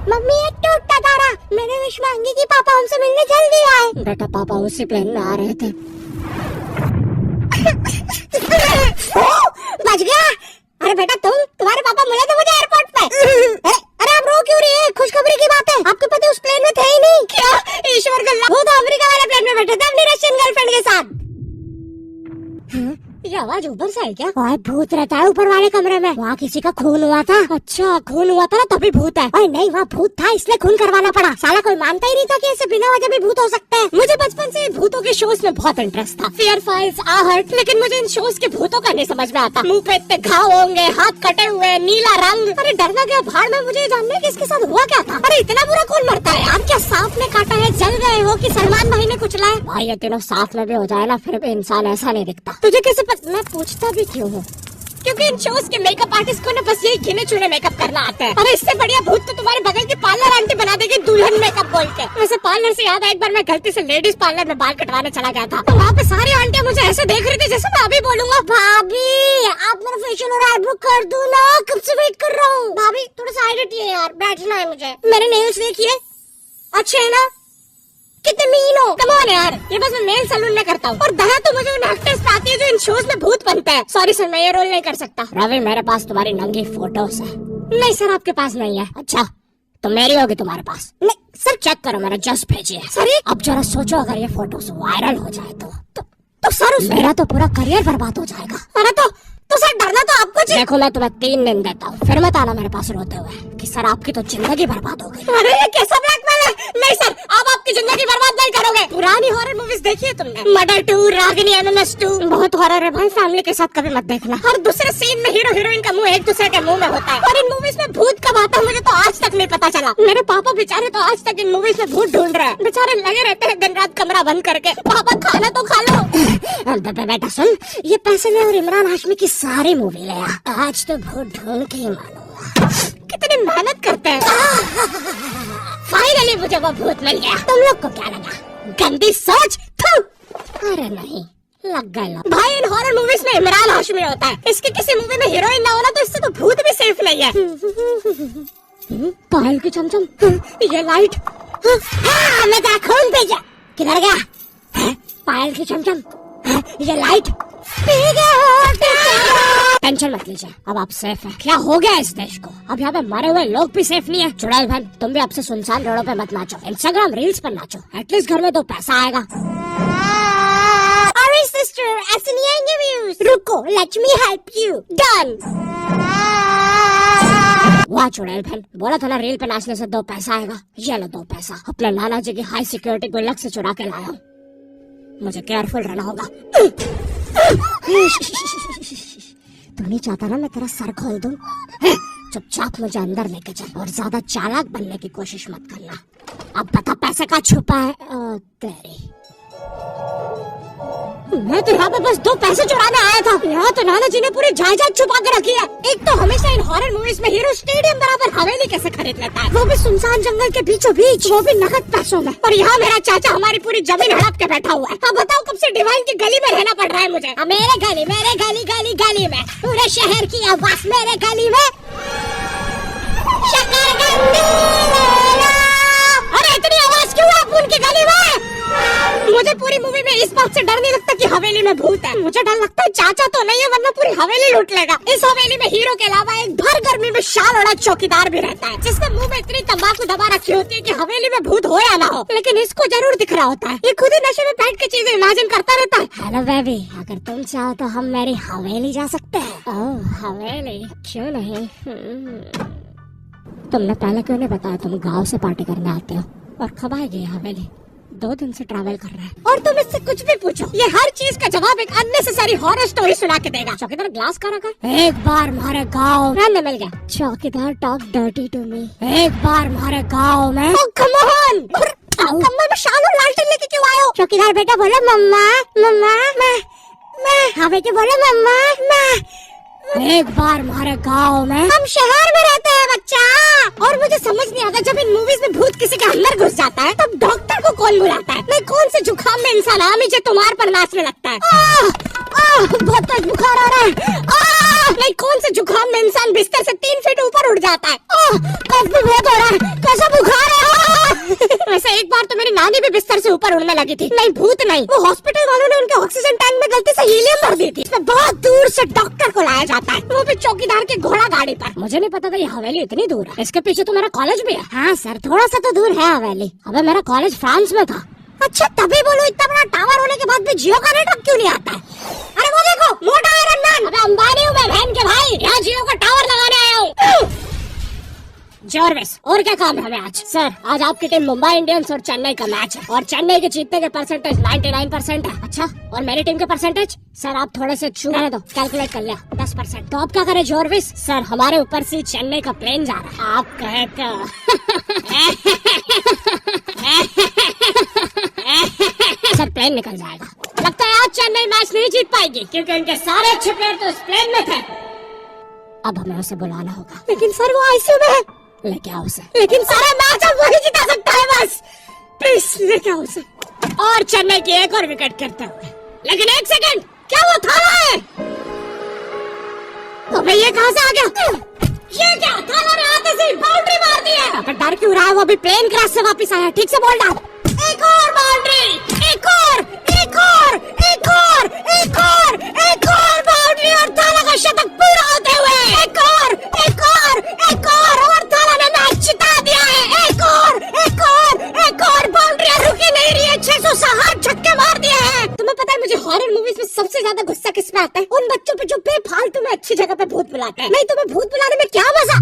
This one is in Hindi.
मम्मी एक टूटता तारा, मैंने विश मांगी कि पापा हमसे मिलने जल्दी आए। बेटा पापा उसी प्लेन में आ रहे थे। बच गया। अरे बेटा तुम्हारे पापा मिले थे मुझे एयरपोर्ट पे। अरे आप रो क्यों रही है? खुशखबरी की बात है, आपके पति उस प्लेन में थे ही नहीं। क्या? ईश्वर गल्ला, वो तो अमेरिका वाले प्लेन में बैठे थे अपनी रशियन गर्लफ्रेंड के साथ। ये आवाज ऊपर से है क्या? ओए भूत रहता है ऊपर वाले कमरे में। वहाँ किसी का खून हुआ था। अच्छा खून हुआ था ना तभी भूत है। ओए नहीं वहाँ भूत था इसलिए खून करवाना पड़ा। साला कोई मानता ही नहीं था कि ऐसे बिना वजह भी भूत हो सकते हैं। मुझे बचपन से भूतों के शोज में बहुत इंटरेस्ट था, फियर फाइल्स, आहट, लेकिन मुझे इन शोज के भूतों का नहीं समझ में आता। मुंह पे इतने घाव होंगे, हाथ कटे हुए, नीला रंग। अरे डरना क्या भाड़ में, मुझे जानना है कि इसके साथ हुआ क्या था। अरे इतना बुरा कौन मरता है यार? क्या सांप ने काटा है, जल गए हो कि सलमान भाई ने कुचला है? भाई ये तीनों साथ में भी हो जाए ना फिर भी इंसान ऐसा नहीं दिखता। तुझे कैसे पता? मैं पूछता भी क्यों हूँ? क्योंकि इन शोज के मेकअप आर्टिस्ट को ना बस यही गिने चुने मेकअप करना आता है। अरे इससे बढ़िया भूत तो तुम्हारे बगल की पार्लर आंटी बना देगी दुल्हन मेकअप बोल के। वैसे पार्लर से याद है, एक बार मैं गलती से लेडीज पार्लर में बाल कटवाने चला गया था, तो वहाँ पे सारी आंटियां मुझे ऐसे देख रही थी जैसे मैं अभी बोलूंगा भाभी आप मेरा फेशियल और आईब्रो कर दो ना, कब से वेट कर रहा हूँ। भाभी थोड़ा साइड हटिए यार, बैठना है मुझे। मेरे नेल्स देखिए अच्छे है ना, कितने मीन हो। कम ऑन यार, ये बस मैं मेल सैलून में करता हूँ। और दया तो मुझे उन एक्टर्स पे आती है जो इन शोज में भूत बनते हैं। सॉरी सर मैं ये रोल नहीं कर सकता। रवि मेरे पास तुम्हारी नंगी फोटोज है। नहीं सर आपके पास नहीं है। अच्छा तो मेरी होगी तुम्हारे पास? नहीं सर चेक करो मैंने जस्ट भेजी है। सर अब जरा सोचो अगर ये फोटोज वायरल हो जाए तो सर मेरा तो पूरा करियर बर्बाद हो जाएगा। अरे तो सर डरना तो आपको चाहिए। देखो मैं तुम्हें 3 दिन देता हूँ, फिर मत आना मेरे पास रोते हुए कि सर आपकी तो जिंदगी बर्बाद हो गई। अरे ये कैसा ब्लैकमेल है? नहीं सर आप आपकी जिंदगी बर्बाद नहीं करोगे। पुरानी हॉरर मूवीज देखी है तुमने? मर्डर 2, रागिनी, MMS 2, बहुत हॉरर है भाई, फैमिली के साथ कभी मत देखना। हर दूसरे सीन में हीरो हीरोइन का मुंह एक दूसरे के मुंह में होता है। और इन मूवीज में भूत कब आता है मुझे तो आज तक नहीं पता चला। मेरे पापा बेचारे तो आज तक इन मूवीज में भूत ढूंढ रहे हैं। बेचारे लगे रहते हैं दिन रात कमरा बंद करके। पापा खाना तो खा लो। बेटा सुन, ये पैसे ले और इमरान हाशमी की सारी मूवी ले आ। आज तो भूत ढूंढ के ही मानूंगा। कितनी मेहनत करते हैं। फाइनली मुझे वो भूत मिल गया। तुम लोग को क्या लगा? गंदी सोच। अरे नहीं लग गए भाई। इन हॉरर मूवीज में इमरान हाशमी होता है, इसकी किसी मूवी में हीरोइन ना होना तो इससे तो भूत भी सेफ नहीं है। पायल की चमचम, ये लाइट, मैं तेरा खून भेजा। किधर गया? पायल की चमचम, ये लाइट। टेंशन मत लीजिए, अब आप सेफ हैं। क्या हो गया इस देश को? अब यहाँ पे मरे हुए लोग भी सेफ नहीं है। चुड़ैल बहन तुम भी अब से सुनसान रोडों पे मत नाचो, इंस्टाग्राम रील्स पर नाचो, एटलीस्ट घर में तो पैसा आएगा। अरे सिस्टर ऐसे नहीं आएंगे व्यूज। रुको let me help you. Done. वाह चुड़ैल बहन, बोला था ना रील पे नाचने से 2 पैसा आएगा। ये लो 2 पैसा, अपने नाना जी की हाई सिक्योरिटी गुल्लक से चुरा के लाया हूँ। मुझे केयरफुल रहना होगा। तू नहीं चाहता ना मैं तेरा सर खोल दूं? चुपचाप मुझे अंदर लेके चल और ज्यादा चालाक बनने की कोशिश मत करना। अब बता पैसे का छुपा है? तेरी मैं तो यहाँ पे बस 2 पैसे चुराने आया था। यहाँ तो नाना जी ने पूरी जायदाद छुपा के रखी है। एक तो हमेशा इन हॉरर मूवीज में हीरो स्टेडियम बराबर हवेली कैसे खरीद लेता है, वो भी सुनसान जंगल के बीचों बीच, वो भी नकद पैसों में। और यहाँ मेरा चाचा हमारी पूरी जमीन हड़प के बैठा हुआ है। अब बताओ कब से डिवाइन की गली में रहना पड़ रहा है मुझे। मेरे गली गली में पूरे शहर की आवाज मेरे गली में। अरे इतनी आवाज क्यों है उनकी गली में? मुझे पूरी मूवी में इस बात से डर नहीं लगता कि हवेली में भूत है। मुझे डर लगता है चाचा तो नहीं है वरना पूरी हवेली लूट लेगा। इस हवेली में हीरो के अलावा एक भर गर्मी में शाल ओढ़ा चौकीदार भी रहता है, जिसके मुंह में इतनी तंबाकू दबा रखी होती है कि हवेली में भूत हो या ना हो, लेकिन इसको जरूर दिख रहा होता है। ये खुद ही नशे में बैठ के चीजें इमेजिन करता रहता है। हेलो बेबी, अगर तुम चाहो तो हम मेरी हवेली जा सकते हैं। ओह हवेली, क्यों नहीं? तुमने पहले क्यों नहीं बताया तुम गाँव से पार्टी करने आते हो? और कब आएगी हवेली? 2 दिन से ट्रैवल कर रहा है और तुम इससे कुछ भी पूछो, ये हर चीज का जवाब एक अननेसेसरी हॉरर स्टोरी सुना के देगा। चौकीदार ग्लास कहाँ रखा? एक बार हमारे गाँव में मिल गया। चौकीदार टॉक डर्टी टू मी। एक बार हमारे गाँव में। कम ऑन, कमर में शाल और लालटेन लेके क्यों आए हो? चौकीदार बेटा बोला मम्मा मैं। हाँ बेटे बोला मम्मा मैं। एक बार हमारे गाँव में। हम शहर में रहते हैं बच्चा। और मुझे समझ नहीं आता जब इन मूवीज में भूत किसी के अंदर घुस जाता है तब डॉक्टर को कौन बुलाता है? मैं कौन से जुकाम में इंसान आमिर तुम्हारे पर नाचने लगता है? बहुत तेज बुखार आ रहा है। नहीं, कौन से जुकाम में इंसान बिस्तर से 3 फीट ऊपर उठ जाता है। कफ भी बहुत हो रहा है, कैसा बुखार है। वैसे एक बार तो मेरी नानी भी बिस्तर से ऊपर उड़ने लगी थी। नहीं, भूत नहीं, वो हॉस्पिटल वालों ने उनके ऑक्सीजन टैंक में गलती से हीलियम भर दी थी। इसमें बहुत दूर से डॉक्टर को लाया जाता है, वो भी चौकीदार के घोड़ा गाड़ी पर। मुझे नहीं पता था ये हवेली इतनी दूर है। इसके पीछे तो मेरा कॉलेज भी है। हाँ सर, थोड़ा सा तो दूर है हवेली। अबे मेरा कॉलेज फ्रांस में था। अच्छा, तभी बोलो इतना बड़ा टावर होने के बाद भी जियो का नेटवर्क क्यों नहीं आता है? अरे वो देखो, मोटा आयरन मैन। अबे अंबानी हूँ मैं बहन के भाई, यहाँ जियो का टावर लगाने आया हूँ। जॉर्विस, और क्या काम है हमें आज? सर, आज आपकी टीम मुंबई इंडियंस और चेन्नई का मैच है और चेन्नई के जीतने के परसेंटेज 99% है। अच्छा, और मेरी टीम के परसेंटेज? सर आप थोड़े से रहने दो, कैलकुलेट कर लिया, 10%। तो आप क्या करें जॉर्विस? सर हमारे ऊपर से चेन्नई का प्लेन जा रहा है। आप कहे तो सर प्लेन निकल जाएगा। लगता है आज चेन्नई मैच नहीं जीत पाएगी क्योंकि उनके सारे अच्छे प्लेयर तो इस प्लेन में थे। अब हमें उसे बुलाना होगा। लेकिन सर वो आईसीयू में है। लेके आओ उसे। लेकिन सारा मैच अब वही जिता सकता है बस। प्लीज लेके आओ उसे। और चेन्नई की एक और विकेट करते हुए। लेकिन एक सेकंड, क्या वो थाला है? अबे ये कहाँ से आ गया? ये क्या, थाला ने आते से बाउंड्री मार दी है। अबे डर क्यों रहा है? वो अभी प्लेन क्रैश से वापस आया। ठीक से बोल डाल। एक और बाउंड्री, एक और, एक और, एक और, एक और, एक और बाउंड्री और थाला का शतक पूरा होते हुए एक और, एक और, एक और थाला ने मैच जिता दिया है। एक और, एक और, एक और बाउंड्री रुकी नहीं रही है। 660 छक्के मार दिए हैं। तुम्हें पता है मुझे हॉरर मूवीज में सबसे ज्यादा गुस्सा किस पे आता है? उन बच्चों पे जो बेफालतू में अच्छी जगह पे भूत बुलाते हैं। नहीं, तुम्हें भूत बुलाने में क्या मजा?